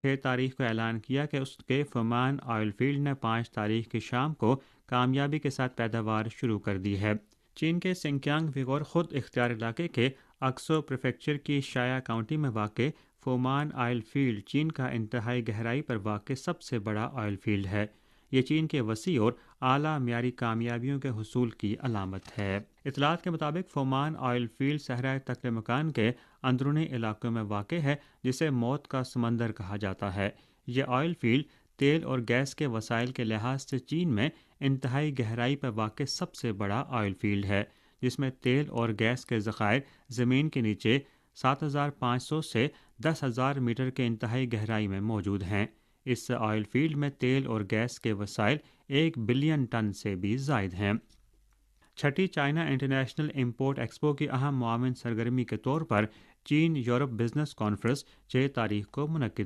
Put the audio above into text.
6 تاریخ کو اعلان کیا کہ اس کے فومان آئل فیلڈ نے 5 تاریخ کی شام کو کامیابی کے ساتھ پیداوار شروع کر دی ہے۔ چین کے سنکیانگ ویغور خود اختیار علاقے کے اکسو پریفیکچر کی شایا کاؤنٹی میں واقع فومان آئل فیلڈ چین کا انتہائی گہرائی پر واقع سب سے بڑا آئل فیلڈ ہے۔ یہ چین کے وسیع اور اعلیٰ معیاری کامیابیوں کے حصول کی علامت ہے۔ اطلاعات کے مطابق فومان آئل فیلڈ صحرائے تکل مکان کے اندرونی علاقوں میں واقع ہے جسے موت کا سمندر کہا جاتا ہے۔ یہ آئل فیلڈ تیل اور گیس کے وسائل کے لحاظ سے چین میں انتہائی گہرائی پر واقع سب سے بڑا آئل فیلڈ ہے، جس میں تیل اور گیس کے ذخائر زمین کے نیچے 7500 سے 10,000 میٹر کے انتہائی گہرائی میں موجود ہیں۔ اس آئل فیلڈ میں تیل اور گیس کے وسائل 1 بلین ٹن سے بھی زائد ہیں۔ چھٹی چائنا انٹرنیشنل امپورٹ ایکسپو کی اہم معاون سرگرمی کے طور پر چین یورپ بزنس کانفرنس 6 تاریخ کو منعقد